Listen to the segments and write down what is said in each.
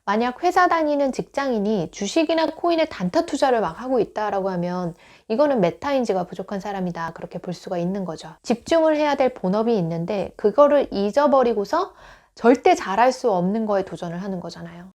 만약 회사 다니는 직장인이 주식이나 코인에 단타 투자를 막 하고 있다라고 하면 이거는 메타인지가 부족한 사람이다, 그렇게 볼 수가 있는 거죠. 집중을 해야 될 본업이 있는데 그거를 잊어버리고서 절대 잘할 수 없는 거에 도전을 하는 거잖아요.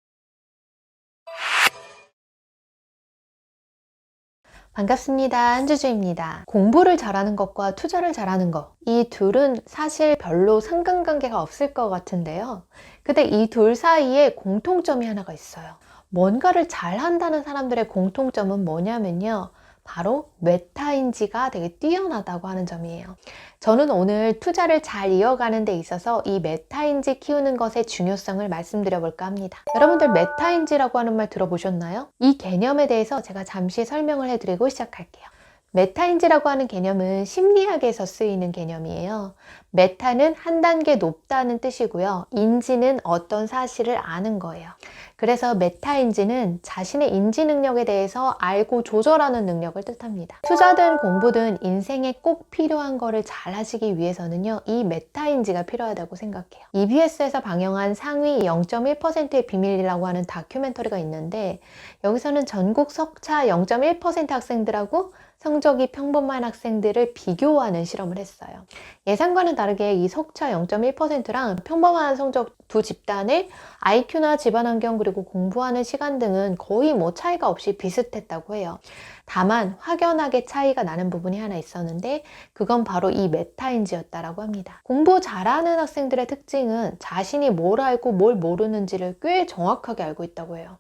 반갑습니다. 한주주입니다. 공부를 잘하는 것과 투자를 잘하는 것, 이 둘은 사실 별로 상관관계가 없을 것 같은데요. 근데 이 둘 사이에 공통점이 하나가 있어요. 뭔가를 잘한다는 사람들의 공통점은 뭐냐면요, 바로 메타인지가 되게 뛰어나다고 하는 점이에요. 저는 오늘 투자를 잘 이어가는 데 있어서 이 메타인지 키우는 것의 중요성을 말씀드려 볼까 합니다. 여러분들 메타인지라고 하는 말 들어보셨나요? 이 개념에 대해서 제가 잠시 설명을 해드리고 시작할게요. 메타인지라고 하는 개념은 심리학에서 쓰이는 개념이에요. 메타는 한 단계 높다는 뜻이고요. 인지는 어떤 사실을 아는 거예요. 그래서 메타인지는 자신의 인지 능력에 대해서 알고 조절하는 능력을 뜻합니다. 투자든 공부든 인생에 꼭 필요한 거를 잘 하시기 위해서는요, 이 메타인지가 필요하다고 생각해요. EBS에서 방영한 상위 0.1%의 비밀이라고 하는 다큐멘터리가 있는데, 여기서는 전국 석차 0.1% 학생들하고 성적이 평범한 학생들을 비교하는 실험을 했어요. 예상과는 다르게 이 석차 0.1%랑 평범한 성적 두 집단의 IQ나 집안 환경 그리고 공부하는 시간 등은 거의 차이가 없이 비슷했다고 해요. 다만 확연하게 차이가 나는 부분이 하나 있었는데 그건 바로 이 메타인지였다라고 합니다. 공부 잘하는 학생들의 특징은 자신이 뭘 알고 뭘 모르는지를 꽤 정확하게 알고 있다고 해요.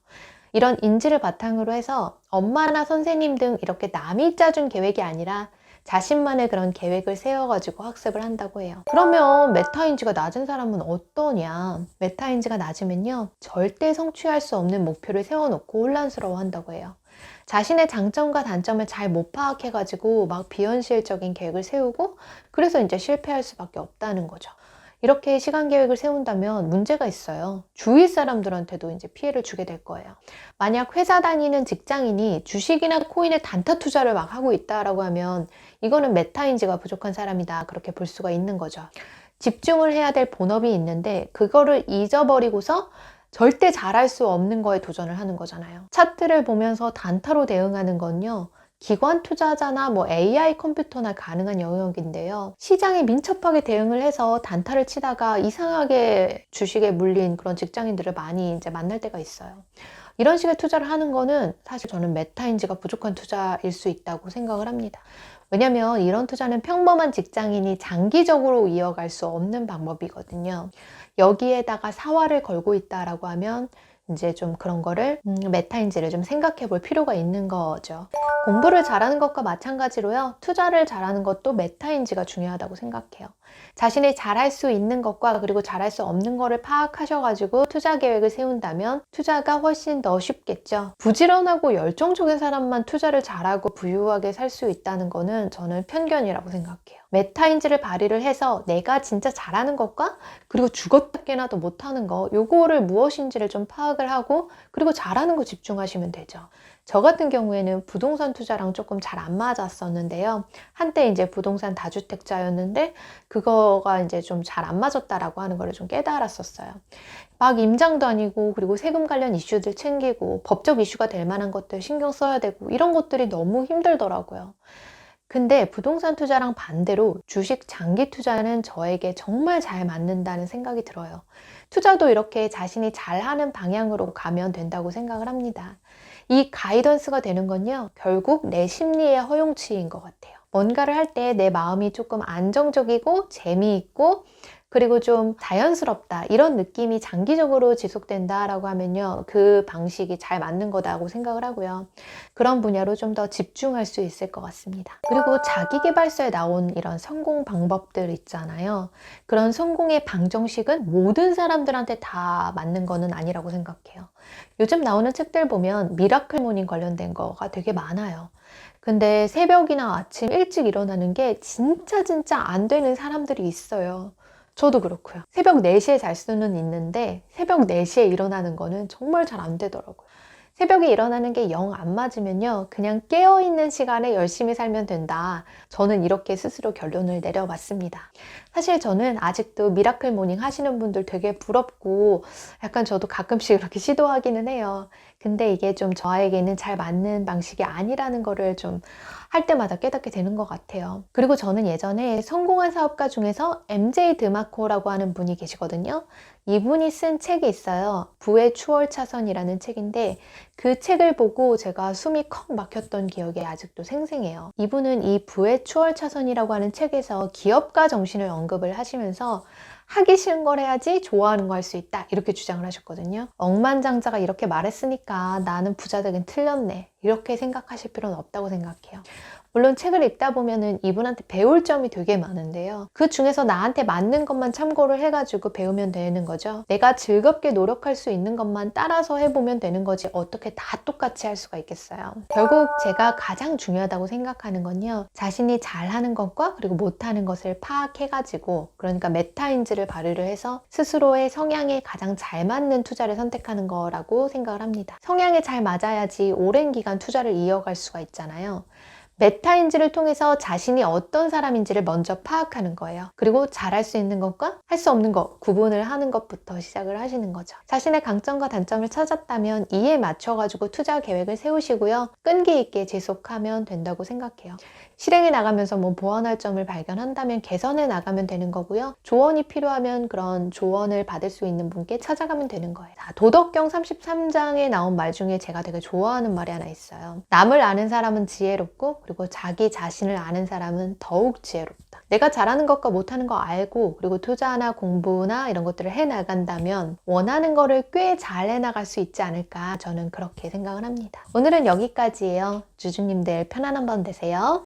이런 인지를 바탕으로 해서 엄마나 선생님 등 이렇게 남이 짜준 계획이 아니라 자신만의 그런 계획을 세워가지고 학습을 한다고 해요. 그러면 메타인지가 낮은 사람은 어떠냐? 메타인지가 낮으면요, 절대 성취할 수 없는 목표를 세워놓고 혼란스러워 한다고 해요. 자신의 장점과 단점을 잘 못 파악해가지고 막 비현실적인 계획을 세우고 그래서 이제 실패할 수밖에 없다는 거죠. 이렇게 시간 계획을 세운다면 문제가 있어요. 주위 사람들한테도 이제 피해를 주게 될 거예요. 만약 회사 다니는 직장인이 주식이나 코인에 단타 투자를 막 하고 있다라고 하면 이거는 메타인지가 부족한 사람이다, 그렇게 볼 수가 있는 거죠. 집중을 해야 될 본업이 있는데 그거를 잊어버리고서 절대 잘할 수 없는 거에 도전을 하는 거잖아요. 차트를 보면서 단타로 대응하는 건요, 기관 투자자나 AI 컴퓨터나 가능한 영역인데요. 시장에 민첩하게 대응을 해서 단타를 치다가 이상하게 주식에 물린 그런 직장인들을 많이 이제 만날 때가 있어요. 이런 식의 투자를 하는 거는 사실 저는 메타인지가 부족한 투자일 수 있다고 생각을 합니다. 왜냐면 이런 투자는 평범한 직장인이 장기적으로 이어갈 수 없는 방법이거든요. 여기에다가 사활을 걸고 있다라고 하면 이제 좀 그런 거를 메타인지를 좀 생각해 볼 필요가 있는 거죠. 공부를 잘하는 것과 마찬가지로요, 투자를 잘하는 것도 메타인지가 중요하다고 생각해요. 자신이 잘할 수 있는 것과 그리고 잘할 수 없는 거를 파악하셔가지고 투자 계획을 세운다면 투자가 훨씬 더 쉽겠죠. 부지런하고 열정적인 사람만 투자를 잘하고 부유하게 살 수 있다는 거는 저는 편견이라고 생각해요. 메타인지를 발휘를 해서 내가 진짜 잘하는 것과 그리고 죽었다 깨나도 못하는 거, 요거를 무엇인지를 좀 파악을 하고 그리고 잘하는 거 집중하시면 되죠. 저 같은 경우에는 부동산 투자랑 조금 잘 안 맞았었는데요. 한때 이제 부동산 다주택자였는데 그거가 이제 좀 잘 안 맞았다라고 하는 걸 좀 깨달았었어요. 막 임장도 아니고 그리고 세금 관련 이슈들 챙기고 법적 이슈가 될 만한 것들 신경 써야 되고 이런 것들이 너무 힘들더라고요. 근데 부동산 투자랑 반대로 주식 장기 투자는 저에게 정말 잘 맞는다는 생각이 들어요. 투자도 이렇게 자신이 잘하는 방향으로 가면 된다고 생각을 합니다. 이 가이던스가 되는 건요, 결국 내 심리의 허용치인 것 같아요. 뭔가를 할 때 내 마음이 조금 안정적이고 재미있고 그리고 좀 자연스럽다, 이런 느낌이 장기적으로 지속된다라고 하면요, 그 방식이 잘 맞는 거다고 생각을 하고요. 그런 분야로 좀 더 집중할 수 있을 것 같습니다. 그리고 자기계발서에 나온 이런 성공 방법들 있잖아요. 그런 성공의 방정식은 모든 사람들한테 다 맞는 거는 아니라고 생각해요. 요즘 나오는 책들 보면 미라클 모닝 관련된 거가 되게 많아요. 근데 새벽이나 아침 일찍 일어나는 게 진짜 안 되는 사람들이 있어요. 저도 그렇고요. 새벽 4시에 잘 수는 있는데 새벽 4시에 일어나는 거는 정말 잘 안 되더라고요. 새벽에 일어나는 게 영 안 맞으면요, 그냥 깨어있는 시간에 열심히 살면 된다. 저는 이렇게 스스로 결론을 내려봤습니다. 사실 저는 아직도 미라클 모닝 하시는 분들 되게 부럽고 약간 저도 가끔씩 그렇게 시도하기는 해요. 근데 이게 좀 저에게는 잘 맞는 방식이 아니라는 거를 좀 할 때마다 깨닫게 되는 것 같아요. 그리고 저는 예전에 성공한 사업가 중에서 MJ 드마코라고 하는 분이 계시거든요. 이분이 쓴 책이 있어요. 부의 추월차선이라는 책인데 그 책을 보고 제가 숨이 컥 막혔던 기억이 아직도 생생해요. 이분은 이 부의 추월차선이라고 하는 책에서 기업가 정신을 언급을 하시면서 하기 싫은 걸 해야지 좋아하는 거 할 수 있다 이렇게 주장을 하셨거든요. 억만장자가 이렇게 말했으니까 나는 부자 되긴 틀렸네 이렇게 생각하실 필요는 없다고 생각해요. 물론 책을 읽다 보면은 이분한테 배울 점이 되게 많은데요. 그 중에서 나한테 맞는 것만 참고를 해가지고 배우면 되는 거죠. 내가 즐겁게 노력할 수 있는 것만 따라서 해보면 되는 거지 어떻게 다 똑같이 할 수가 있겠어요. 결국 제가 가장 중요하다고 생각하는 건요. 자신이 잘하는 것과 그리고 못하는 것을 파악해가지고 그러니까 메타인지를 발휘를 해서 스스로의 성향에 가장 잘 맞는 투자를 선택하는 거라고 생각을 합니다. 성향에 잘 맞아야지 오랜 기간 투자를 이어갈 수가 있잖아요. 메타인지를 통해서 자신이 어떤 사람인지를 먼저 파악하는 거예요. 그리고 잘할 수 있는 것과 할 수 없는 것, 구분을 하는 것부터 시작을 하시는 거죠. 자신의 강점과 단점을 찾았다면 이에 맞춰가지고 투자 계획을 세우시고요. 끈기 있게 지속하면 된다고 생각해요. 실행해 나가면서 뭐 보완할 점을 발견한다면 개선해 나가면 되는 거고요. 조언이 필요하면 그런 조언을 받을 수 있는 분께 찾아가면 되는 거예요. 자, 도덕경 33장에 나온 말 중에 제가 되게 좋아하는 말이 하나 있어요. 남을 아는 사람은 지혜롭고 그리고 자기 자신을 아는 사람은 더욱 지혜롭다. 내가 잘하는 것과 못하는 거 알고 그리고 투자나 공부나 이런 것들을 해 나간다면 원하는 거를 꽤 잘 해나갈 수 있지 않을까 저는 그렇게 생각을 합니다. 오늘은 여기까지예요. 주주님들 편안한 밤 되세요.